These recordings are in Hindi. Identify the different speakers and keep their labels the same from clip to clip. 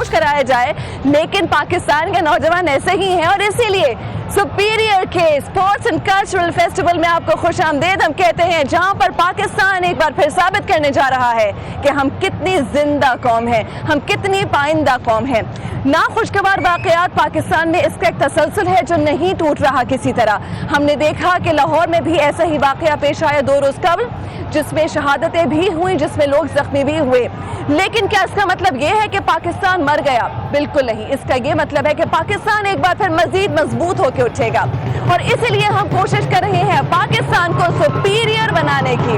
Speaker 1: फरामोश कराया जाए, लेकिन पाकिस्तान के नौजवान ऐसे ही हैं और इसीलिए सुपीरियर के स्पोर्ट्स एंड कल्चरल फेस्टिवल में आपको खुशामदीद हम कहते हैं, जहां पर पाकिस्तान एक बार फिर साबित करने जा रहा है कि हम कितनी जिंदा कौम है, हम कितनी पाइंदा कौम है। नाखुशगवार वाकयात पाकिस्तान में इसका एक तसलसल है जो नहीं टूट रहा किसी तरह। हमने देखा कि लाहौर में भी ऐसा ही वाकया पेश आया 2 रोज कबल, जिसमें शहादतें भी हुई, जिसमें लोग जख्मी भी हुए। लेकिन क्या इसका मतलब ये है कि पाकिस्तान मर गया? बिल्कुल नहीं। इसका ये मतलब है कि पाकिस्तान एक बार फिर मजीद मजबूत होकर उठेगा और इसीलिए हम कोशिश कर रहे हैं पाकिस्तान को सुपीरियर बनाने की।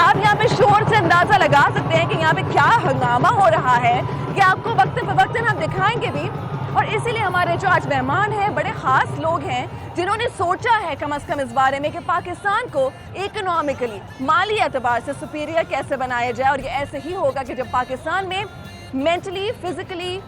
Speaker 1: आप यहाँ पे शोर से अंदाजा लगा सकते हैं कि यहाँ पे क्या हंगामा हो रहा है, कि आपको वक्त पे वक्त हम दिखाएंगे भी। और इसीलिए हमारे जो आज मेहमान हैं बड़े ख़ास लोग हैं, जिन्होंने सोचा है कम से कम इस बारे में कि पाकिस्तान को इकोनॉमिकली, माली एतबार से सुपीरियर कैसे बनाया जाए। और ये ऐसे ही होगा कि जब पाकिस्तान में mentally, physically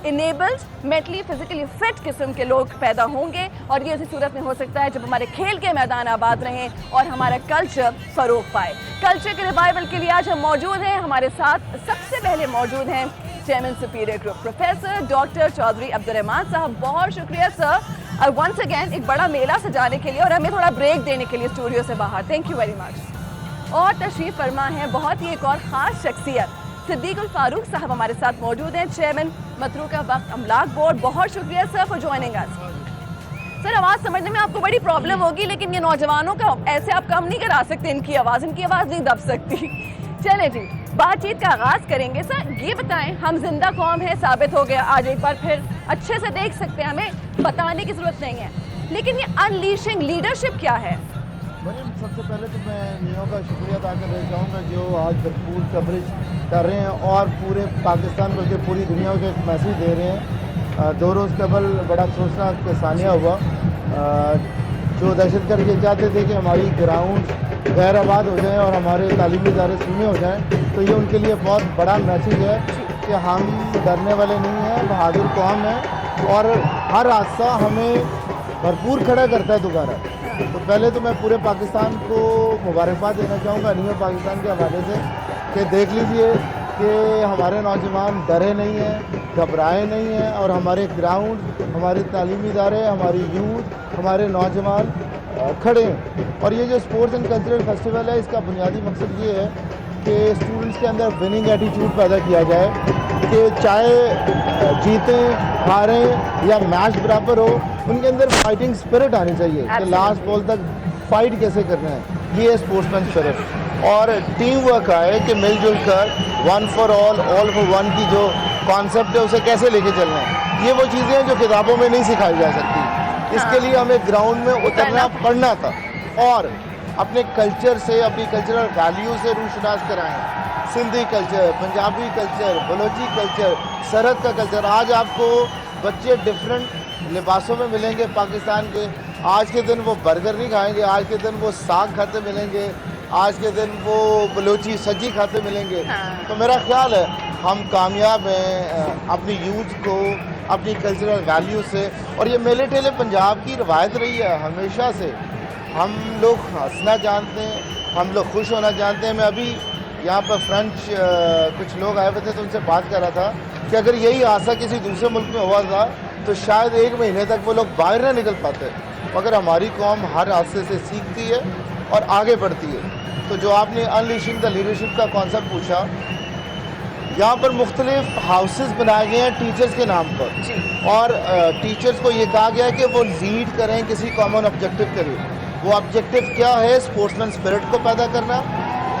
Speaker 1: enabled, mentally physically fit किस्म के लोग पैदा होंगे। और ये उसी सूरत में हो सकता है जब हमारे खेल के मैदान आबाद रहें और हमारा कल्चर फ़रोग पाए। कल्चर के रिवाइवल के लिए आज हम मौजूद हैं। हमारे साथ सबसे पहले मौजूद हैं chairman superior group professor doctor Chaudhary Abdurrahman साहब। बहुत शुक्रिया सर वंस अगेन एक बड़ा मेला सजाने के लिए और हमें थोड़ा ब्रेक देने के लिए स्टूडियो से बाहर। Thank you very much. और तशरीफ़ फरमा है बहुत ही एक और ख़ास शख्सियत सिद्दीकुल फारूक साहब हमारे साथ मौजूद हैं, चेयरमैन मतरूका वक्त अमलाक बोर्ड। बहुत शुक्रिया sir for joining us. Sir आवाज़ समझने में आपको बड़ी प्रॉब्लम होगी, लेकिन ये नौजवानों का ऐसे आप कम नहीं करा सकते इनकी आवाज़ नहीं दब सकती। चले जी, बातचीत का आगाज़ करेंगे। सर ये बताएं, हम जिंदा कौम है साबित हो गया आज एक बार फिर, अच्छे से देख सकते हैं, हमें बताने की ज़रूरत नहीं है, लेकिन ये अनलीशिंग लीडरशिप क्या है?
Speaker 2: सबसे पहले तो मैं नियो का शुक्रिया अदा करना चाहूँगा जो आज भरपूर कवरेज कर रहे हैं और पूरे पाकिस्तान बल्कि पूरी दुनिया को एक मैसेज दे रहे हैं। 2 रोज़ कबल बड़ा अफसोसनाक सानिया हुआ, जो दहशतगर्द ये चाहते थे कि हमारी ग्राउंड गैर आबाद हो जाएँ और हमारे तालीमी इदारे शून्य हो जाएँ। तो ये उनके लिए बहुत बड़ा मैसेज है कि हम डरने वाले नहीं हैं, बहादुर कौम है और हर हादसा हमें भरपूर खड़ा करता है दोबारा। तो पहले तो मैं पूरे पाकिस्तान को मुबारकबाद देना चाहूँगा नियो पाकिस्तान के हवाले से कि देख लीजिए कि हमारे नौजवान डरे नहीं हैं, घबराए नहीं हैं और हमारे ग्राउंड, हमारे तालीमी इदारे, हमारी यूथ, हमारे नौजवान खड़े हैं। और ये जो स्पोर्ट्स एंड कल्चरल फेस्टिवल है, इसका बुनियादी मकसद ये है कि स्टूडेंट्स के अंदर विनिंग एटीट्यूड पैदा किया जाए कि चाहे जीतें हारें या मैच बराबर हो, उनके अंदर फाइटिंग स्पिरिट आनी चाहिए कि लास्ट बॉल तक फाइट कैसे करना है। ये स्पोर्ट्समैन स्पिरिट और टीम वर्क आए कि मिलजुल कर one for all for one की जो कॉन्सेप्ट है उसे कैसे लेके चलना है। ये वो चीज़ें हैं जो किताबों में नहीं सिखाई जा सकती। इसके लिए हमें ग्राउंड में उतरना पड़ना था और अपने कल्चर से, अपनी कल्चरल वैल्यू से रूशनास कराएं। Sindhi culture, Punjabi culture, Balochi culture, सरहद का कल्चर। आज आपको बच्चे डिफरेंट लिबासों में मिलेंगे पाकिस्तान के। आज के दिन वो बर्गर नहीं खाएंगे, आज के दिन वो साग खाते मिलेंगे, आज के दिन वो बलोची सब्जी खाते मिलेंगे। तो मेरा ख्याल है हम कामयाब हैं अपनी यूथ को, अपनी कल्चरल वैल्यू से। और ये मेले ठेले पंजाब की रवायत रही है हमेशा से। हम लोग हंसना जानते हैं, हम लोग खुश होना जानते हैं। मैं अभी यहाँ पर फ्रेंच कुछ लोग आए हुए थे तो उनसे बात कर रहा था कि अगर यही हादसा किसी दूसरे मुल्क में हुआ था तो शायद 1 महीने तक वो लोग बाहर ना निकल पाते। मगर हमारी कौम हर हादसे से सीखती है और आगे बढ़ती है। तो जो आपने अनलीशिंग द लीडरशिप का कॉन्सेप्ट पूछा, यहाँ पर मुख्तलिफ हाउसेस बनाए गए हैं टीचर्स के नाम पर और टीचर्स को ये कहा गया है कि वो लीड करें किसी कॉमन ऑब्जेक्टिव के लिए। वो ऑब्जेक्टिव क्या है? स्पोर्ट्समैन स्पिरिट को पैदा करना।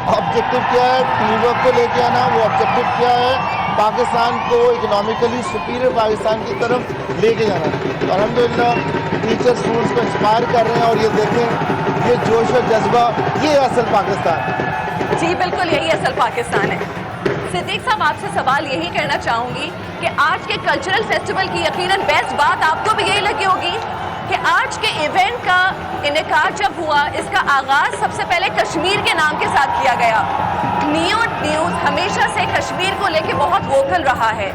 Speaker 2: ऑब्जेक्टिव क्या है? टीम वर्क को लेके आना। वो ऑब्जेक्टिव क्या है? पाकिस्तान को इकोनॉमिकली सुपीरियर पाकिस्तान की तरफ लेके जाना। तो अल्हम्दुलिल्लाह टीचर स्टूडेंट्स को इंस्पायर कर रहे हैं और ये देखें ये जोश और जज्बा, ये असल पाकिस्तान।
Speaker 1: जी बिल्कुल, यही असल पाकिस्तान है। सिद्दीक साहब आपसे सवाल यही करना चाहूँगी कि आज के कल्चरल फेस्टिवल की यकीनन बेस्ट बात आपको भी यही लगी होगी कि आज के इवेंट का इनेकाद जब हुआ, इसका आगाज़ सबसे पहले कश्मीर के नाम के साथ किया गया। नियो न्यूज़ हमेशा से कश्मीर को लेके बहुत वोकल रहा है।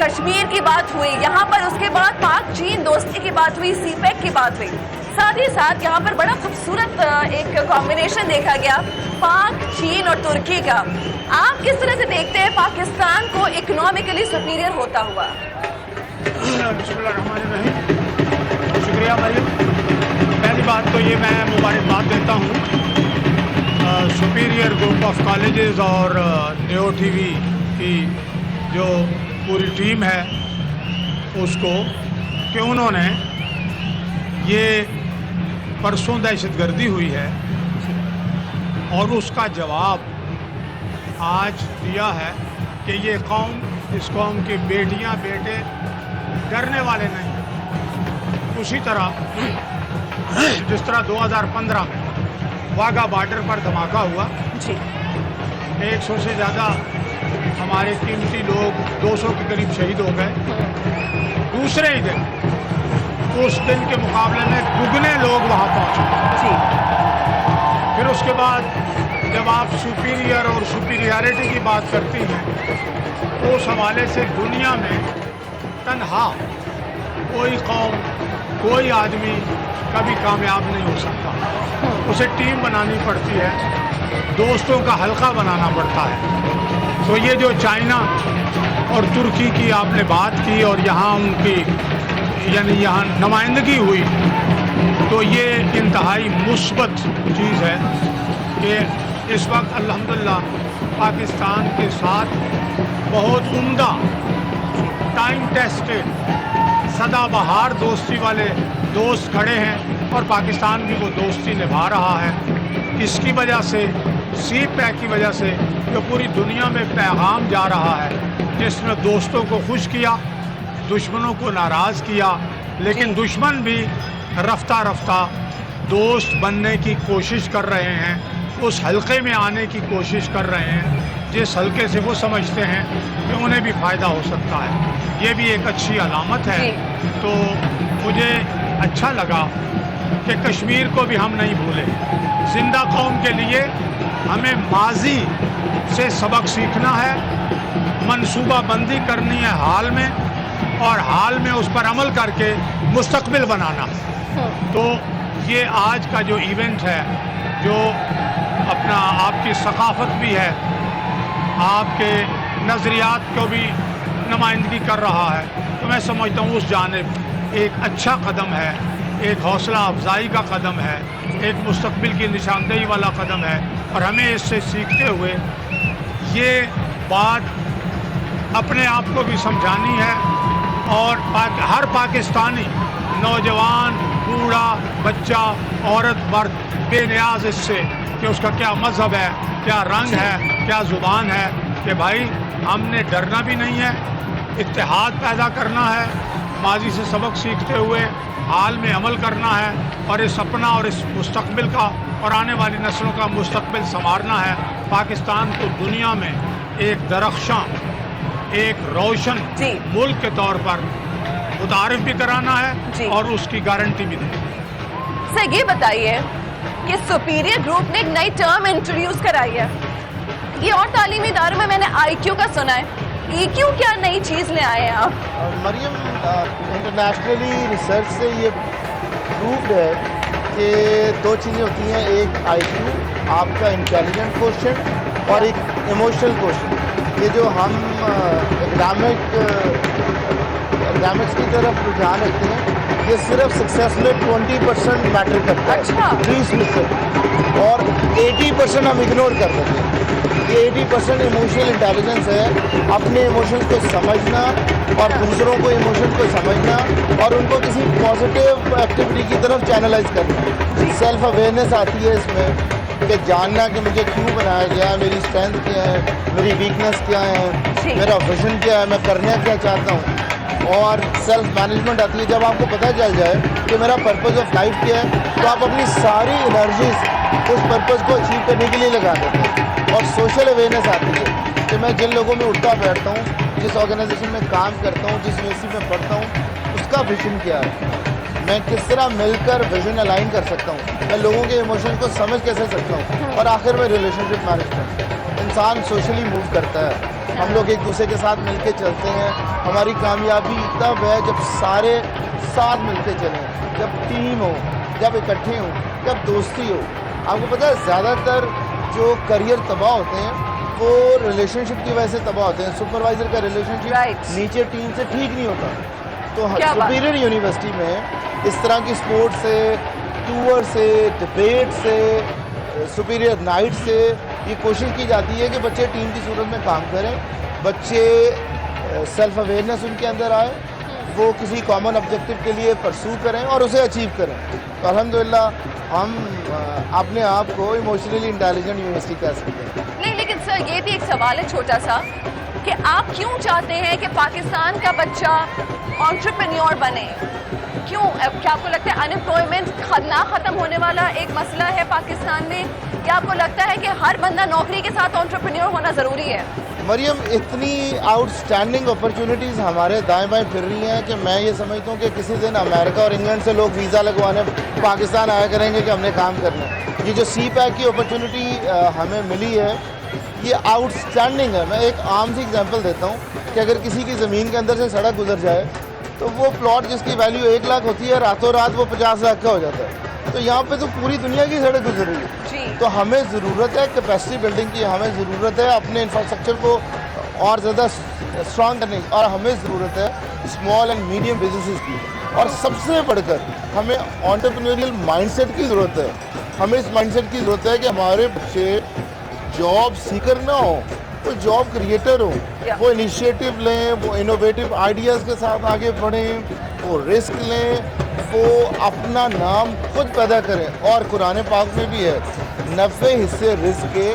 Speaker 1: कश्मीर की बात हुई यहाँ पर, उसके बाद पाक चीन दोस्ती की बात हुई, सीपेक की बात हुई। साथ ही साथ यहाँ पर बड़ा खूबसूरत एक कॉम्बिनेशन देखा गया पाक, चीन और तुर्की का। आप किस तरह से देखते हैं पाकिस्तान को इकोनॉमिकली सुपीरियर होता हुआ?
Speaker 3: शुक्रिया मरियम। पहली बात तो ये मैं मुबारकबाद देता हूँ सुपीरियर ग्रुप ऑफ कॉलेजेस और नियो टीवी की जो पूरी टीम है उसको कि उन्होंने ये परसों दहशतगर्दी हुई है और उसका जवाब आज दिया है कि ये कौम, इस कौम के बेटियां बेटे डरने वाले नहीं। उसी तरह जिस तरह 2015 में वाघा बॉर्डर पर धमाका हुआ
Speaker 1: जी,
Speaker 3: 100 से ज़्यादा हमारे कीमती लोग, 200 के करीब शहीद हो गए। दूसरे ही दिन, उस दिन के मुकाबले में दुगने लोग वहाँ पहुँचे।
Speaker 1: जी,
Speaker 3: फिर उसके बाद जब आप सुपीरियर और सुपीरियरिटी की बात करती हैं तो उस हवाले से दुनिया में तन्हा कोई कौम, कोई आदमी कभी कामयाब नहीं हो सकता। उसे टीम बनानी पड़ती है, दोस्तों का हल्का बनाना पड़ता है। तो ये जो चाइना और तुर्की की आपने बात की और यहाँ उनकी यानी यहाँ नुमाइंदगी हुई, तो ये इंतहाई मुस्बत चीज़ है कि इस वक्त अल्हम्दुलिल्लाह पाकिस्तान के साथ बहुत उम्दा, टाइम टेस्टेड, सदाबहार दोस्ती वाले दोस्त खड़े हैं और पाकिस्तान भी वो दोस्ती निभा रहा है। इसकी वजह से, सी पैक की वजह से जो पूरी दुनिया में पैगाम जा रहा है जिसने दोस्तों को खुश किया, दुश्मनों को नाराज़ किया, लेकिन दुश्मन भी रफ्ता रफ्ता दोस्त बनने की कोशिश कर रहे हैं, उस हल्के में आने की कोशिश कर रहे हैं जिस हल्के से वो समझते हैं कि उन्हें भी फ़ायदा हो सकता है। ये भी एक अच्छी अलामत है। तो मुझे अच्छा लगा कि कश्मीर को भी हम नहीं भूले। जिंदा कौम के लिए हमें माजी से सबक सीखना है, मनसूबाबंदी करनी है हाल में, और हाल में उस पर अमल करके मुस्तकबिल बनाना है। तो ये आज का जो इवेंट है, जो अपना आपकी सकाफत भी है, आपके नज़रियात को भी नुमाइंदगी कर रहा है, तो मैं समझता हूँ उस जानिब एक अच्छा कदम है, एक हौसला अफजाई का कदम है, एक मुस्तकबिल की निशानदेही वाला कदम है। और हमें इससे सीखते हुए ये बात अपने आप को भी समझानी है और हर पाकिस्तानी, नौजवान, बूढ़ा, बच्चा, औरत, मर्द, बेनियाज इससे कि उसका क्या मज़हब है, क्या रंग है, क्या ज़ुबान है, कि भाई हमने डरना भी नहीं है, इत्तेहाद पैदा करना है, माजी से सबक सीखते हुए हाल में अमल करना है और इस अपना और इस मुस्तकबिल का और आने वाली नस्लों का मुस्तकबिल संवारना है। पाकिस्तान को दुनिया में एक दरख्शां, एक रोशन मुल्क के तौर पर मुतारिफ भी कराना है और उसकी गारंटी भी देनी है।
Speaker 1: सर ये बताइए कि सुपीरियर ग्रुप ने एक नई टर्म इंट्रोड्यूस कराई है। ये और तालीमी इदारों में मैंने IQ का सुना है, EQ क्या नई चीज़ ले आए हैं आप?
Speaker 2: मरियम, इंटरनेशनली रिसर्च से ये प्रूव्ड है कि दो चीज़ें होती हैं, एक IQ, आपका इंटेलिजेंट क्वेश्चन, और एक इमोशनल क्वेश्चन। ये जो हम एग्जामिक्स की तरफ रुझान रखते हैं, ये सिर्फ सक्सेस में 20% मैटर करता है।
Speaker 1: अच्छा।
Speaker 2: 20% और 80% हम इग्नोर कर देते हैं। ये 80% इमोशनल इंटेलिजेंस है, अपने इमोशंस को समझना और दूसरों को इमोशन को समझना और उनको किसी पॉजिटिव एक्टिविटी की तरफ चैनलाइज करना। सेल्फ अवेयरनेस आती है इसमें कि जानना कि मुझे क्यों बनाया गया, मेरी स्ट्रेंथ क्या है, मेरी वीकनेस क्या है, मेरा विजन क्या है, मैं करना क्या चाहता हूँ। और सेल्फ मैनेजमेंट आती है जब आपको पता चल जाए कि मेरा पर्पस ऑफ लाइफ क्या है, तो आप अपनी सारी एनर्जीज उस पर्पस को अचीव करने के लिए लगा देते हैं। और सोशल अवेयरनेस आती है कि मैं जिन लोगों में उठता बैठता हूँ, जिस ऑर्गेनाइजेशन में काम करता हूँ, जिस यूनिवर्सिटी में पढ़ता हूँ, उसका विजन क्या है, मैं किस तरह मिलकर विजन अलाइन कर सकता हूँ, मैं लोगों के इमोशन को समझ कैसे सकता हूँ। और आखिर में रिलेशनशिप मैनेजमेंट, इंसान सोशली मूव करता है, हम लोग एक दूसरे के साथ मिलके चलते हैं। हमारी कामयाबी तब है जब सारे साथ मिलके चलें, जब टीम हो, जब इकट्ठे हों, जब दोस्ती हो। आपको पता है ज़्यादातर जो करियर तबाह होते हैं वो रिलेशनशिप की वजह से तबाह होते हैं। सुपरवाइज़र का रिलेशनशिप
Speaker 1: Right.
Speaker 2: नीचे टीम से ठीक नहीं होता। तो
Speaker 1: क्या बात?
Speaker 2: सुपीरियर यूनिवर्सिटी में इस तरह की स्पोर्ट्स से, टूर से, डिबेट से, सुपीरियर नाइट से ये कोशिश की जाती है कि बच्चे टीम की सूरत में काम करें, बच्चे सेल्फ अवेयरनेस उनके अंदर आए, वो किसी कॉमन ऑब्जेक्टिव के लिए परसू करें और उसे अचीव करें। तो अल्हम्दुलिल्लाह हम अपने आप को इमोशनली इंटेलिजेंट यूनिवर्सिटी कह सकते हैं।
Speaker 1: नहीं, लेकिन सर ये भी एक सवाल है छोटा सा कि आप क्यों चाहते हैं कि पाकिस्तान का बच्चा एंटरप्रेन्योर बने? क्यों? क्या आपको लगता है अनएम्प्लॉयमेंट ना ख़त्म होने वाला एक मसला है पाकिस्तान में, या आपको लगता है कि हर बंदा नौकरी के साथ एंटरप्रेन्योर होना ज़रूरी है?
Speaker 2: मरियम, इतनी आउटस्टैंडिंग अपॉर्चुनिटीज़ हमारे दाएं बाएं फिर रही हैं कि मैं ये समझता हूँ कि किसी दिन अमेरिका और इंग्लैंड से लोग वीज़ा लगवाने पाकिस्तान आया करेंगे कि हमने काम करना है। ये जो सी पैक की अपॉर्चुनिटी हमें मिली है ये आउटस्टैंडिंग है। मैं एक आम सी एग्जांपल देता हूँ कि अगर किसी की ज़मीन के अंदर से सड़क गुजर जाए तो वो प्लॉट जिसकी वैल्यू 1 लाख होती है रातों रात वो 50 लाख का हो जाता है। तो यहाँ पे तो पूरी दुनिया की सड़क गुजर रही है।
Speaker 1: जी।
Speaker 2: तो हमें ज़रूरत है कैपेसिटी बिल्डिंग की, हमें ज़रूरत है अपने इंफ्रास्ट्रक्चर को और ज़्यादा स्ट्रॉन्ग करने की, और हमें ज़रूरत है स्मॉल एंड मीडियम बिजनेसेस की, और सबसे बढ़कर हमें एंटरप्रेन्योरियल माइंडसेट की ज़रूरत है। हमें इस माइंडसेट की ज़रूरत है कि हमारे बच्चे जॉब सीकर ना हो, वो जॉब क्रिएटर हो, वो इनिशिएटिव लें, वो इनोवेटिव आइडियाज़ के साथ आगे बढ़ें, वो रिस्क लें, वो अपना नाम खुद पैदा करें। और कुरान पाक में भी है 90 हिस्से रिस्क के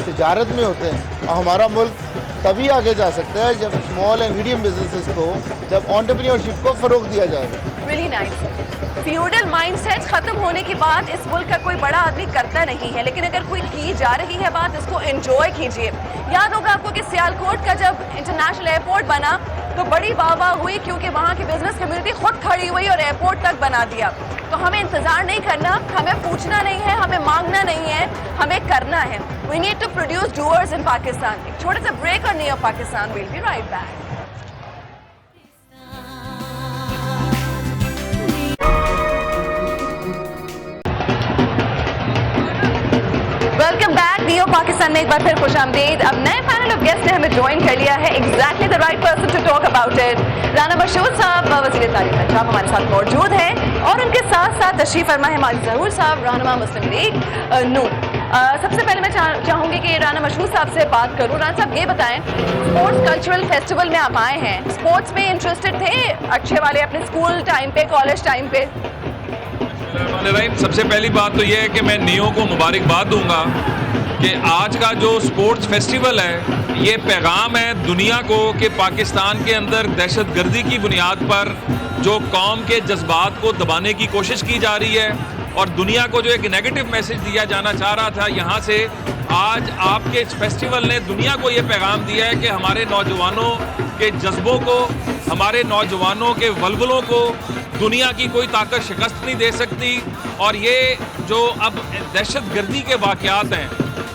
Speaker 2: तिजारत में होते हैं। और हमारा मुल्क तभी आगे जा सकता है जब स्मॉल एंड मीडियम बिजनेसेस को, जब एंटरप्रेन्योरशिप को फ़रोग दिया जाएगा।
Speaker 1: Really nice. फ्यूडल माइंडसेट खत्म होने के बाद इस मुल्क का कोई बड़ा आदमी करता नहीं है, लेकिन अगर कोई की जा रही है बात, इसको एंजॉय कीजिए। याद होगा आपको कि सियालकोट का जब इंटरनेशनल एयरपोर्ट बना तो बड़ी वाह हुई, क्योंकि वहाँ की बिजनेस कम्युनिटी खुद खड़ी हुई और एयरपोर्ट तक बना दिया। तो हमें इंतजार नहीं करना, हमें पूछना नहीं है, हमें मांगना नहीं है, हमें करना है। We need to produce doers in Pakistan. एक छोटे से ब्रेक और new Pakistan will be right back. Welcome back. Neo Pakistan में एक बार फिर खुशामदीद। अब नए पैनल ऑफ गेस्ट ने हमें ज्वाइन कर लिया है, exactly the right person to talk about it. Rana Mashhood साहब वज़ीर तालीम पंजाब हमारे साथ मौजूद हैं, और उनके साथ साथ तशरीफ फरमा है माजिद ज़हूर साहब, रहनुमा मुस्लिम लीग नून। सबसे पहले मैं चाहूँगी कि राना मशहूद साहब से बात करूँ। राना साहब ये बताएं, स्पोर्ट्स कल्चरल फेस्टिवल में आप आए हैं, स्पोर्ट्स में इंटरेस्टेड थे अच्छे वाले अपने स्कूल टाइम पे, कॉलेज टाइम पे?
Speaker 4: सबसे पहली बात तो ये है कि मैं नियो को मुबारकबाद दूंगा कि आज का जो स्पोर्ट्स फेस्टिवल है ये पैगाम है दुनिया को कि पाकिस्तान के अंदर दहशतगर्दी की बुनियाद पर जो कौम के जज्बात को दबाने की कोशिश की जा रही है, और दुनिया को जो एक नेगेटिव मैसेज दिया जाना चाह रहा था यहाँ से, आज आपके इस फेस्टिवल ने दुनिया को ये पैगाम दिया है कि हमारे नौजवानों के जज्बों को, हमारे नौजवानों के वलवलों को दुनिया की कोई ताकत शिकस्त नहीं दे सकती। और ये जो अब दहशतगर्दी के वाक़यात हैं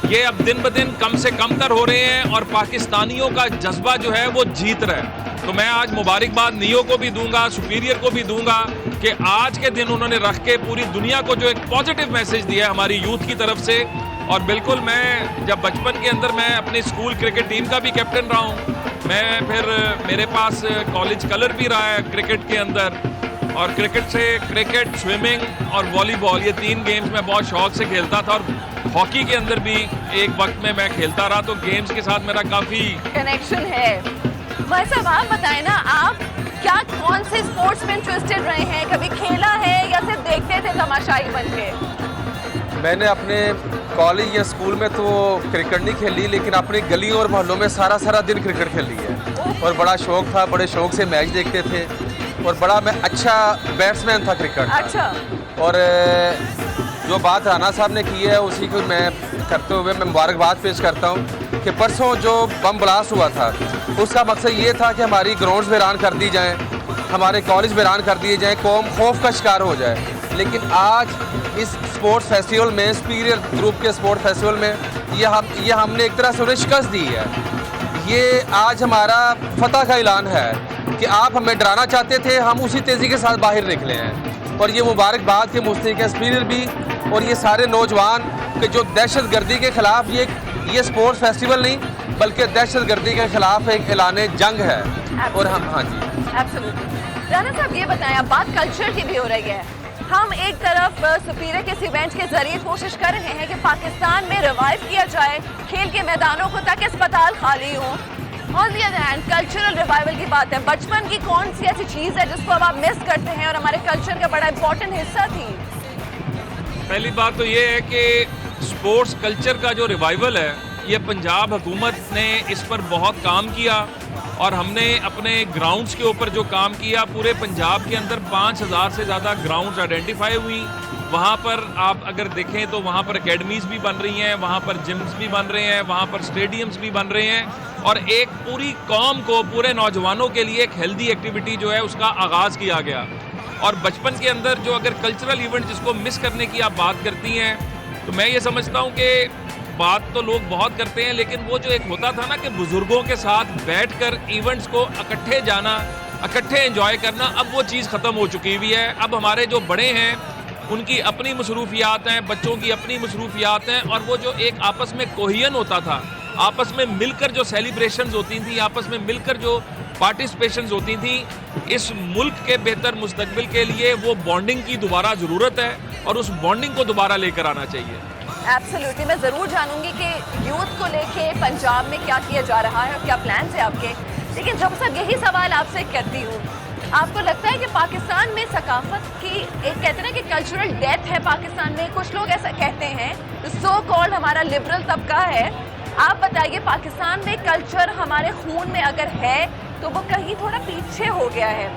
Speaker 4: ये अब दिन ब दिन कम से कम तर हो रहे हैं, और पाकिस्तानियों का जज्बा जो है वो जीत रहा है। तो मैं आज मुबारकबाद नियो को भी दूंगा, सुपीरियर को भी दूंगा कि आज के दिन उन्होंने रख के पूरी दुनिया को जो एक पॉजिटिव मैसेज दिया है हमारी यूथ की तरफ से। और बिल्कुल, मैं जब बचपन के अंदर मैं अपनी स्कूल क्रिकेट टीम का भी कैप्टन रहा हूँ, मैं फिर मेरे पास कॉलेज कलर भी रहा है क्रिकेट के अंदर, और क्रिकेट, स्विमिंग और वॉलीबॉल, ये 3 गेम्स मैं बहुत शौक से खेलता था, और हॉकी के अंदर भी एक वक्त में मैं खेलता रहा। तो गेम्स के साथ मेरा काफ़ी
Speaker 1: कनेक्शन है। भाई साहब आप बताएं ना, आप क्या कौन से स्पोर्ट्स में इंटरेस्टेड रहे हैं? कभी खेला है या सिर्फ देखते थे तमाशाई बन के?
Speaker 5: मैंने अपने कॉलेज या स्कूल में तो क्रिकेट नहीं खेली, लेकिन अपनी गलियों और मोहल्लों में सारा दिन क्रिकेट खेली है, और बड़ा शौक था, बड़े शौक से मैच देखते थे, और बड़ा मैं अच्छा बैट्समैन था क्रिकेट का।
Speaker 1: अच्छा।
Speaker 5: और जो बात राना साहब ने की है उसी को मैं करते हुए मैं मुबारकबाद पेश करता हूँ कि परसों जो बम ब्लास्ट हुआ था उसका मकसद ये था कि हमारी ग्राउंड्स वीरान कर दी जाएँ, हमारे कॉलेज वीरान कर दिए जाएँ, कौम खौफ का शिकार हो जाए। लेकिन आज इस स्पोर्ट्स फेस्टिवल में, सुपीरियर ग्रुप के स्पोर्ट्स फेस्टिवल में ये हमने एक तरह से उन्हें शिकस्त दी है। ये आज हमारा फतह का ऐलान है कि आप हमें डराना चाहते थे, हम उसी तेज़ी के साथ बाहर निकले हैं। और ये मुबारकबाद के मुस्तहिक हैं स्पीकर भी और ये सारे नौजवान कि जो दहशत गर्दी के ख़िलाफ़ ये स्पोर्ट्स फेस्टिवल नहीं बल्कि दहशत गर्दी के ख़िलाफ़ एक ऐलान जंग है। और हम हाँ जी
Speaker 1: एब्सोल्युटली। राना साहब ये बताएं, अब बात कल्चर की भी हो रही है। हम एक तरफ सुपीरियर के इस इवेंट के जरिए कोशिश कर रहे हैं कि पाकिस्तान में रिवाइव किया जाए खेल के मैदानों को ताकि अस्पताल खाली हों। On the other hand cultural revival की बात है, बचपन की कौन सी ऐसी चीज़ है जिसको अब आप मिस करते हैं और हमारे कल्चर का बड़ा इंपॉर्टेंट हिस्सा थी?
Speaker 4: पहली बात तो ये है कि स्पोर्ट्स कल्चर का जो रिवाइवल है ये पंजाब हुकूमत ने इस पर बहुत काम किया और हमने अपने ग्राउंड्स के ऊपर जो काम किया, पूरे पंजाब के अंदर 5000 से ज़्यादा ग्राउंड्स आइडेंटिफाई हुई। वहाँ पर आप अगर देखें तो वहाँ पर एकेडमीज़ भी बन रही हैं, वहाँ पर जिम्स भी बन रहे हैं, वहाँ पर स्टेडियम्स भी बन रहे हैं और एक पूरी कौम को, पूरे नौजवानों के लिए एक हेल्दी एक्टिविटी जो है उसका आगाज़ किया गया। और बचपन के अंदर जो अगर कल्चरल इवेंट जिसको मिस करने की आप बात करती हैं तो मैं ये समझता हूँ कि बात तो लोग बहुत करते हैं, लेकिन वो जो एक होता था ना कि बुज़ुर्गों के साथ बैठकर इवेंट्स को इकट्ठे जाना, इकट्ठे एंजॉय करना, अब वो चीज़ ख़त्म हो चुकी हुई है। अब हमारे जो बड़े हैं उनकी अपनी मसरूफियात हैं, बच्चों की अपनी मसरूफियात हैं और वो जो एक आपस में कोहियन होता था, आपस में मिलकर जो सेलिब्रेशंस होती थी, आपस में मिलकर जो पार्टिसिपेशंस होती थी, इस मुल्क के बेहतर मुस्तकबिल के लिए वो बॉन्डिंग की दोबारा ज़रूरत है और उस बॉन्डिंग को दोबारा लेकर आना चाहिए।
Speaker 1: एब्सोल्युटली। मैं ज़रूर जानूंगी कि यूथ को लेके पंजाब में क्या किया जा रहा है और क्या प्लान्स है आपके। लेकिन जब सर यही सवाल आपसे करती हूँ, आपको लगता है कि पाकिस्तान में सकाफत की एक कहते हैं ना कि कल्चरल डेथ है पाकिस्तान में? कुछ लोग ऐसा कहते हैं, सो कॉल्ड हमारा लिबरल तबका है। आप बताइए, पाकिस्तान में कल्चर हमारे खून में अगर है तो वो कहीं थोड़ा पीछे हो गया है।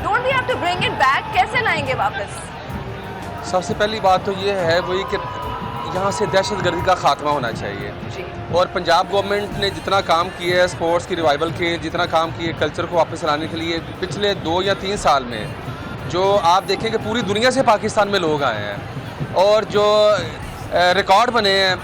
Speaker 1: Don't we have to bring it back? कैसे लाएंगे वापस?
Speaker 5: सबसे पहली बात तो ये है वही कि यहाँ से दहशत गर्दी का खात्मा होना चाहिए
Speaker 1: जी।
Speaker 5: और पंजाब गवर्नमेंट ने जितना काम किया है स्पोर्ट्स की रिवाइवल के, जितना काम किया है कल्चर को वापस लाने के लिए पिछले 2 या 3 साल में, जो आप देखें कि पूरी दुनिया से पाकिस्तान में लोग आए हैं और जो रिकॉर्ड बने हैं,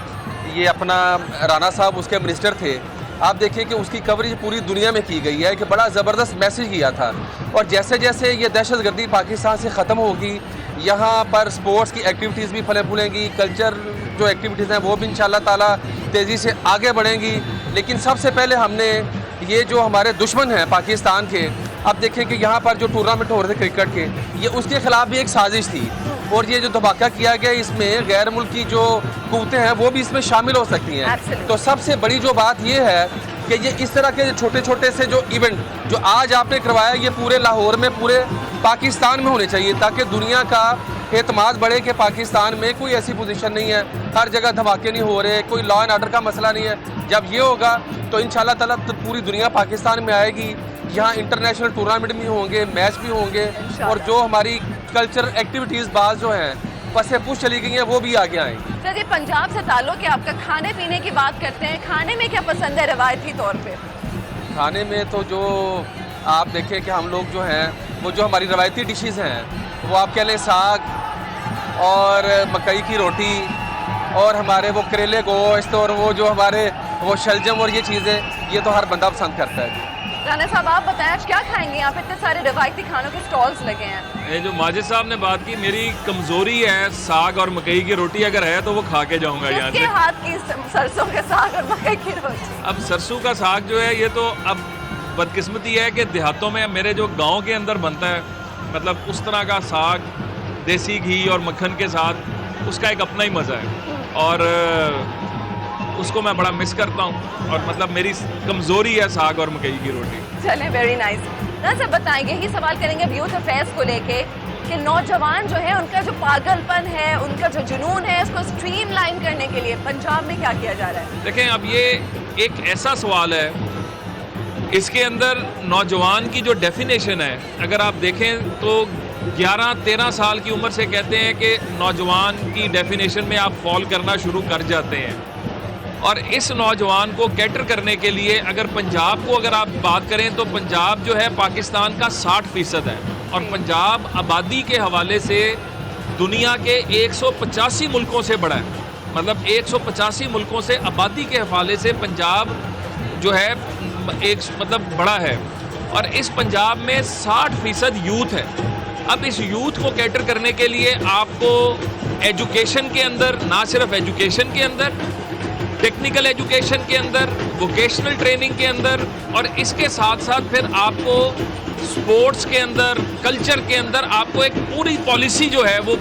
Speaker 5: ये अपना राना साहब उसके मिनिस्टर थे, आप देखिए कि उसकी कवरेज पूरी दुनिया में की गई है कि बड़ा ज़बरदस्त मैसेज किया था। और जैसे जैसे ये दहशत गर्दी पाकिस्तान से ख़त्म होगी, यहाँ पर स्पोर्ट्स की एक्टिविटीज़ भी फले फूलेंगी, कल्चर जो एक्टिविटीज़ हैं वो भी इंशाल्लाह ताला तेज़ी से आगे बढ़ेंगी। लेकिन सबसे पहले हमने ये जो हमारे दुश्मन हैं पाकिस्तान के, अब देखें कि यहाँ पर जो टूर्नामेंट हो रहे थे क्रिकेट के, ये उसके ख़िलाफ़ भी एक साजिश थी और ये जो धमाका किया गया इसमें गैर मुल्की जो कुव्वतें हैं वो भी इसमें शामिल हो सकती हैं। तो सबसे बड़ी जो बात ये है कि ये इस तरह के छोटे छोटे से जो इवेंट जो आज आपने करवाया, ये पूरे लाहौर में, पूरे पाकिस्तान में होने चाहिए ताकि दुनिया का एतमाद बढ़े कि पाकिस्तान में कोई ऐसी पोजीशन नहीं है, हर जगह धमाके नहीं हो रहे, कोई लॉ एंड ऑर्डर का मसला नहीं है। जब ये होगा तो इंशाल्लाह ताला तो पूरी दुनिया पाकिस्तान में आएगी, यहाँ इंटरनेशनल टूर्नामेंट भी होंगे, मैच भी होंगे और जो हमारी कल्चर एक्टिविटीज़ बाज जो हैं पसे पुश चली गई हैं वो भी आगे आएंगी।
Speaker 1: सर, ये पंजाब से ताल्लुक़ है आपका, खाने पीने की बात करते हैं, खाने में क्या पसंद है रवायती तौर पे?
Speaker 5: खाने में तो जो आप देखें कि हम लोग जो हैं वो जो हमारी रवायती डिशेज़ हैं वो आप कह लें साग और मकई की रोटी और हमारे वो करेले गोश्त और वो जो हमारे वो शलजम और ये चीज़ें, ये तो हर बंदा पसंद करता है।
Speaker 1: राना साहब आप बताएं आज क्या खाएंगे? यहाँ पे इतने सारे रवायती खानों के स्टॉल्स लगे हैं।
Speaker 4: ये जो माजिद साहब ने बात की, मेरी कमज़ोरी है साग और मकई की रोटी, अगर है तो वो खा के जाऊँगा यहाँ से।
Speaker 1: हाथ की सरसों के साग और मकई की रोटी।
Speaker 4: अब सरसों का साग जो है ये तो अब बदकिस्मती है कि देहातों में मेरे जो गांव के अंदर बनता है, मतलब उस तरह का साग देसी घी और मक्खन के साथ, उसका एक अपना ही मज़ा है और उसको मैं बड़ा मिस करता हूँ और मतलब मेरी कमज़ोरी है साग और मकई की रोटी।
Speaker 1: चलें, वेरी नाइस। ना सर बताएंगे, ही सवाल करेंगे यूथ अफेयर्स को लेके कि नौजवान जो है उनका जो पागलपन है, उनका जो जुनून है, उसको स्ट्रीमलाइन करने के लिए पंजाब में क्या किया जा रहा है?
Speaker 4: देखें, अब ये एक ऐसा सवाल है, इसके अंदर नौजवान की जो डेफिनेशन है, अगर आप देखें तो 11-13 साल की उम्र से कहते हैं कि नौजवान की डेफिनेशन में आप फॉल करना शुरू कर जाते हैं और इस नौजवान को कैटर करने के लिए अगर पंजाब को अगर आप बात करें तो पंजाब जो है पाकिस्तान का 60% है और पंजाब आबादी के हवाले से दुनिया के 185 मुल्कों से बड़ा है। मतलब 185 मुल्कों से आबादी के हवाले से पंजाब जो है एक मतलब बड़ा है और इस पंजाब में 60% यूथ है। अब इस यूथ को कैटर करने के लिए आपको एजुकेशन के अंदर, ना सिर्फ एजुकेशन के अंदर, टेक्निकल एजुकेशन के अंदर, वोकेशनल ट्रेनिंग के अंदर, और इसके साथ साथ फिर आपको स्पोर्ट्स के अंदर, कल्चर के अंदर आपको एक पूरी पॉलिसी जो है वो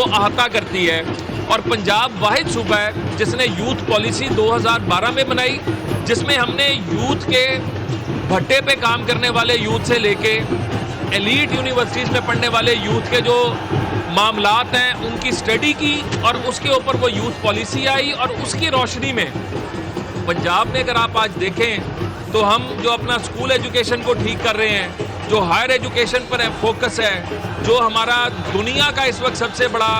Speaker 4: अहाता करती है। और पंजाब वाहिद सूबा है जिसने यूथ पॉलिसी 2012 में बनाई, जिसमें हमने यूथ के भट्टे पे काम करने वाले यूथ से लेके एलीट यूनिवर्सिटीज़ में पढ़ने वाले यूथ के जो मामलात हैं उनकी स्टडी की, और उसके ऊपर वो यूथ पॉलिसी आई। और उसकी रोशनी में पंजाब में अगर आप आज देखें तो हम जो अपना स्कूल एजुकेशन को ठीक कर रहे हैं, जो हायर एजुकेशन पर फोकस है, जो हमारा दुनिया का इस वक्त सबसे बड़ा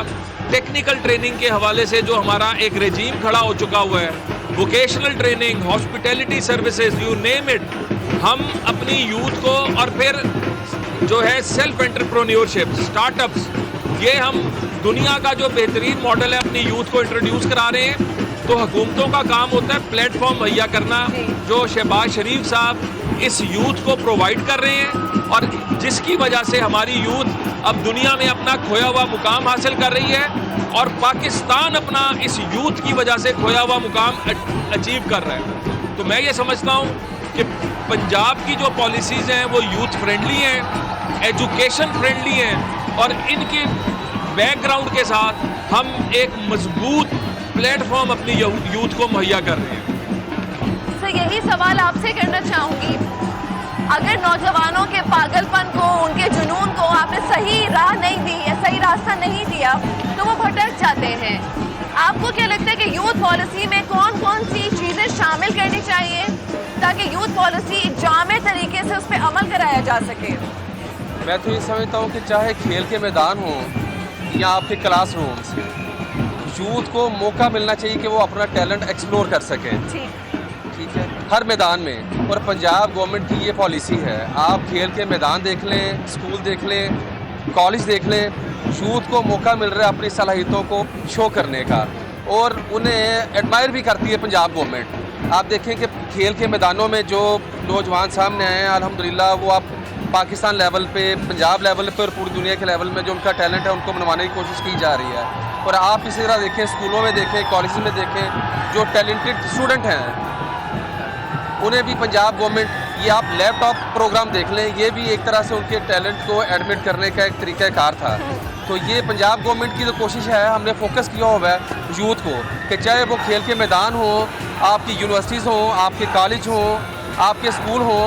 Speaker 4: टेक्निकल ट्रेनिंग के हवाले से जो हमारा एक रेजीम खड़ा हो चुका हुआ है, vocational training, hospitality services, you name it, हम अपनी यूथ को, और फिर जो है सेल्फ एंटरप्रेन्योरशिप, स्टार्टअप्स, ये हम दुनिया का जो बेहतरीन मॉडल है अपनी यूथ को इंट्रोड्यूस करा रहे हैं। तो हुकूमतों का काम होता है प्लेटफॉर्म मुहैया करना, जो शहबाज शरीफ साहब इस यूथ को प्रोवाइड कर रहे हैं, और जिसकी वजह से हमारी यूथ अब दुनिया में अपना खोया हुआ मुकाम हासिल कर रही है, और पाकिस्तान अपना इस यूथ की वजह से खोया हुआ मुकाम अचीव कर रहा है। तो मैं ये समझता हूँ कि पंजाब की जो पॉलिसीज़ हैं वो यूथ फ्रेंडली हैं, एजुकेशन फ्रेंडली हैं, और इनके बैकग्राउंड के साथ हम एक मजबूत प्लेटफॉर्म अपनी यूथ को मुहैया कर रहे हैं।
Speaker 1: सर, यही सवाल आपसे करना चाहूँगी, अगर नौजवानों के पागलपन को, उनके जुनून को आपने सही राह नहीं दी या सही रास्ता नहीं दिया तो वो भटक जाते हैं। आपको क्या लगता है कि यूथ पॉलिसी में कौन कौन सी चीज़ें शामिल करनी चाहिए ताकि यूथ पॉलिसी जामे तरीके से उस पर अमल कराया जा सके?
Speaker 5: मैं तो ये समझता हूँ कि चाहे खेल के मैदान हो या आपके क्लासरूम्स, यूथ को मौका मिलना चाहिए कि वो अपना टैलेंट एक्सप्लोर कर सके, ठीक है, हर मैदान में। और पंजाब गवर्नमेंट की ये पॉलिसी है, आप खेल के मैदान देख लें, स्कूल देख लें, कॉलेज देख लें, यूथ को मौका मिल रहा है अपनी सलाहियतों को शो करने का, और उन्हें एडमायर भी करती है पंजाब गवर्नमेंट। आप देखें कि खेल के मैदानों में जो नौजवान सामने आए हैं, अल्हम्दुलिल्लाह वो आप पाकिस्तान लेवल पे, पंजाब लेवल पे और पूरी दुनिया के लेवल में जो उनका टैलेंट है उनको मनवाने की कोशिश की जा रही है। और आप इसी तरह देखें, स्कूलों में देखें, कॉलेज में देखें, जो टैलेंटेड स्टूडेंट हैं उन्हें भी पंजाब गवर्नमेंट, ये आप लैपटॉप प्रोग्राम देख लें, ये भी एक तरह से उनके टैलेंट को एडमिट करने का एक तरीक़ाकार था। तो ये पंजाब गवर्नमेंट की जो कोशिश है, हमने फोकस किया हुआ है यूथ को, कि चाहे वो खेल के मैदान हो, आपकी यूनिवर्सिटीज़ हों, आपके कॉलेज हों, आपके स्कूल हों,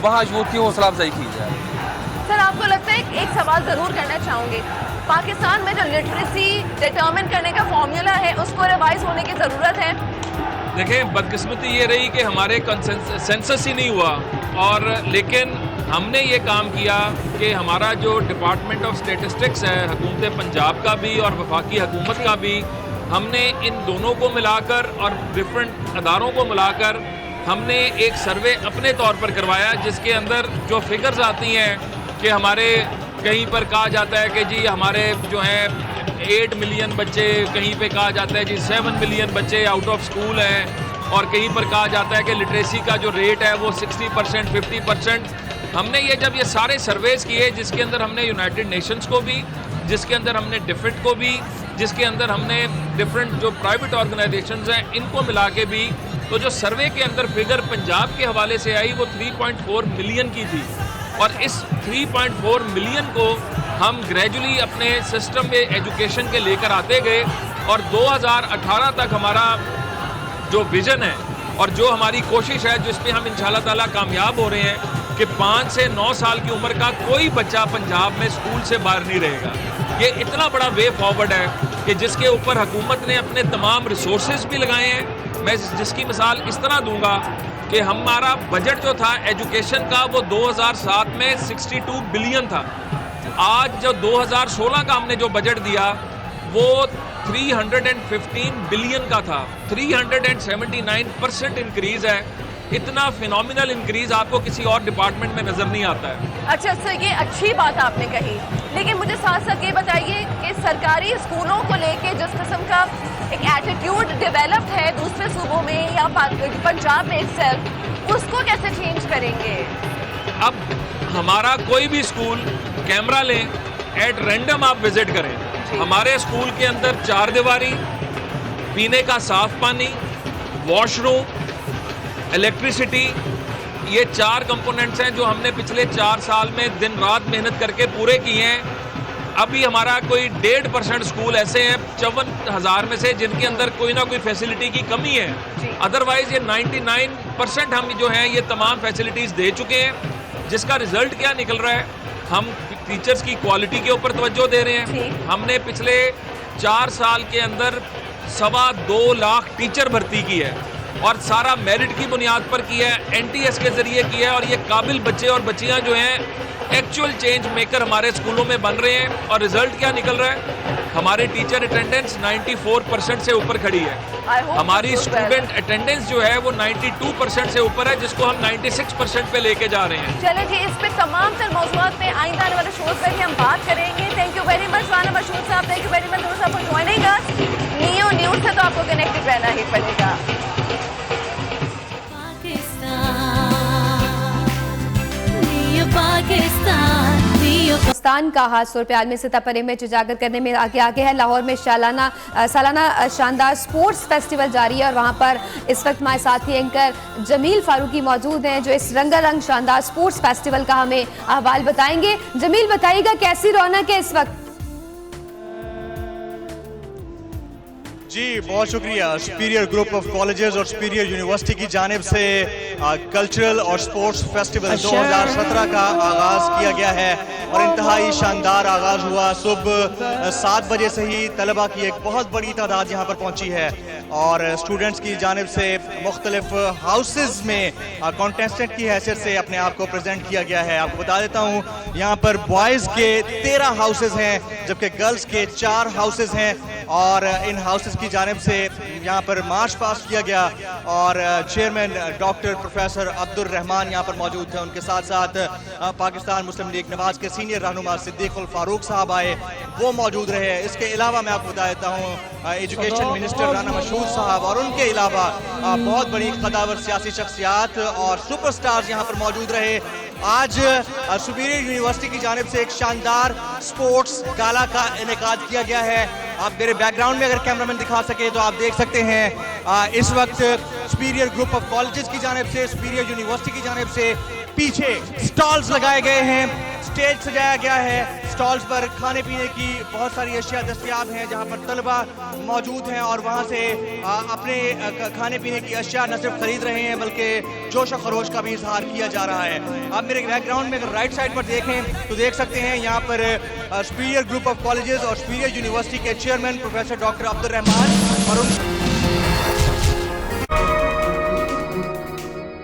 Speaker 5: वहाँ यूथ की हौसला अफजाई की जाए।
Speaker 1: सर, आपको लगता है, एक सवाल ज़रूर करना चाहूँगी, पाकिस्तान में जो लिटरेसी डिटर्मिन करने का फॉर्मूला है उसको रिवाइज होने की ज़रूरत है?
Speaker 4: देखें, बदकिस्मती ये रही कि हमारे सेंसस ही नहीं हुआ, और लेकिन हमने ये काम किया कि हमारा जो डिपार्टमेंट ऑफ स्टेटिस्टिक्स है, हुकूमत पंजाब का भी और वफाकी हुकूमत का भी, हमने इन दोनों को मिलाकर और डिफरेंट अदारों को मिलाकर हमने एक सर्वे अपने तौर पर करवाया, जिसके अंदर जो फिगर्स आती हैं कि हमारे कहीं पर कहा जाता है कि जी हमारे जो हैं 8 मिलियन बच्चे, कहीं पे कहा जाता है जी 7 मिलियन बच्चे आउट ऑफ स्कूल हैं, और कहीं पर कहा जाता है कि लिटरेसी का जो रेट है वो 60%, 50%। हमने ये जब ये सारे सर्वेस किए, जिसके अंदर हमने यूनाइटेड नेशंस को भी, जिसके अंदर हमने डिफिट को भी, जिसके अंदर हमने डिफरेंट जो प्राइवेट ऑर्गेनाइजेशंस हैं इनको मिला के भी, तो जो सर्वे के अंदर फिगर पंजाब के हवाले से आई वो 3.4 मिलियन की थी। और इस 3.4 मिलियन को हम ग्रेजुअली अपने सिस्टम में एजुकेशन के लेकर आते गए, और 2018 तक हमारा जो विज़न है और जो हमारी कोशिश है, जिसमें हम इंशाल्लाह ताला कामयाब हो रहे हैं कि 5 से 9 साल की उम्र का कोई बच्चा पंजाब में स्कूल से बाहर नहीं रहेगा। ये इतना बड़ा वे फॉरवर्ड है कि जिसके ऊपर हुकूमत ने अपने तमाम रिसोर्सेज भी लगाए हैं। मैं जिसकी मिसाल इस तरह दूंगा कि हमारा बजट जो था एजुकेशन का वो 2007 में 62 बिलियन था। आज जो 2016 का हमने जो बजट दिया वो 315 बिलियन का था। 379% इंक्रीज़ है। इतना फिनोमिनल इंक्रीज आपको किसी और डिपार्टमेंट में नजर नहीं आता है।
Speaker 1: अच्छा सर, ये अच्छी बात आपने कही, लेकिन मुझे साथ साथ ये बताइए कि सरकारी स्कूलों को लेके जिस किस्म का एक एटीट्यूड डेवलप्ड है दूसरे सूबों में या पंजाब में itself, उसको कैसे चेंज करेंगे?
Speaker 4: अब हमारा कोई भी स्कूल कैमरा लें, एट रैंडम आप विजिट करें, हमारे स्कूल के अंदर 4 दीवारी, पीने का साफ पानी, वॉशरूम, इलेक्ट्रिसिटी, ये 4 कंपोनेंट्स हैं जो हमने पिछले 4 साल में दिन रात मेहनत करके पूरे किए हैं। अभी हमारा कोई 1.5% स्कूल ऐसे हैं 54,000 में से जिनके अंदर कोई ना कोई फैसिलिटी की कमी है। अदरवाइज ये 99% हम जो हैं ये तमाम फैसिलिटीज़ दे चुके हैं, जिसका रिजल्ट क्या निकल रहा है, हम टीचर्स की क्वालिटी के ऊपर तवज्जो दे रहे हैं। हमने पिछले 4 साल के अंदर 2.25 लाख टीचर भर्ती की है और सारा मेरिट की बुनियाद पर किया है, NTS के जरिए किया है, और ये काबिल बच्चे और बच्चियां जो हैं एक्चुअल चेंज मेकर हमारे स्कूलों में बन रहे हैं। और रिजल्ट क्या निकल रहा है, हमारे टीचर अटेंडेंस 94% से ऊपर खड़ी है, हमारी स्टूडेंट अटेंडेंस जो है वो 92% से ऊपर है, जिसको हम 96% पे लेके जा रहे हैं।
Speaker 1: चले जी, इस पे तमाम तर मौजूद पे आइंदा आने वाले शोज पे भी हम बात करेंगे। Thank you very much Rana Mashhood साहब, थैंक यू वेरी मच दोस्तों for joining us. Neo news से तो आपको कनेक्टेड रहना ही पड़ेगा। पाकिस्तान का खास तौर पे आलमी सतह पर इमेज उजागर करने में आगे है। लाहौर में सालाना शानदार स्पोर्ट्स फेस्टिवल जारी है और वहाँ पर इस वक्त हमारे साथी एंकर जमील फारूकी मौजूद हैं जो इस रंगारंग शानदार स्पोर्ट्स फेस्टिवल का हमें अहवाल बताएंगे। जमील, बताइएगा कैसी रौनक है इस वक्त?
Speaker 6: जी बहुत शुक्रिया। सुपीरियर ग्रुप ऑफ कॉलेजेस और सुपीरियर यूनिवर्सिटी की जानिब से कल्चरल और स्पोर्ट्स फेस्टिवल 2017 का आगाज़ किया गया है और इंतहाई शानदार आगाज़ हुआ। सुबह 7 बजे से ही तलबा की एक बहुत बड़ी तादाद यहाँ पर पहुँची है और स्टूडेंट्स की जानिब से मुख्तलिफ हाउसेज में कॉन्टेस्टेंट की हैसियत से अपने आप को प्रेजेंट किया गया है। आपको बता देता हूँ यहाँ पर बॉयज़ के 13 हाउसेज हैं जबकि गर्ल्स के 4 हाउसेज हैं और इन हाउसेज की जानिब से यहाँ पर मार्च पास किया गया और chairman doctor professor Abdul Rahman यहाँ पर मौजूद थे। उनके साथ साथ पाकिस्तान मुस्लिम लीग नवाज के सीनियर रहनुमा सिद्दीकुल फारूक साहब आए, वो मौजूद रहे। इसके अलावा मैं आपको बता देता हूँ एजुकेशन मिनिस्टर राना मशहूद साहब और उनके अलावा बहुत बड़ी कदावर सियासी शख्सियात और सुपरस्टार्स यहाँ पर मौजूद रहे। आज सुपीरियर यूनिवर्सिटी की जानिब से एक शानदार स्पोर्ट्स गाला का इनेकाद किया गया है। आप मेरे बैकग्राउंड में अगर कैमरामैन दिखा सके तो आप देख सकते हैं इस वक्त सुपीरियर ग्रुप ऑफ कॉलेजेस की जानिब से, सुपीरियर यूनिवर्सिटी की जानिब से पीछे स्टॉल्स लगाए गए हैं, स्टेज सजाया गया है। स्टॉल्स पर खाने पीने की बहुत सारी अशिया दस्तयाब हैं जहां पर तलबा मौजूद हैं और वहां से अपने खाने पीने की अशिया न सिर्फ खरीद रहे हैं बल्कि जोश और खरोश का भी इजहार किया जा रहा है। आप मेरे बैकग्राउंड में अगर राइट साइड पर देखें तो देख सकते हैं यहाँ पर सुपीरियर ग्रुप ऑफ कॉलेजेस और सुपीरियर यूनिवर्सिटी के chairman professor doctor Abdul Rahman और उन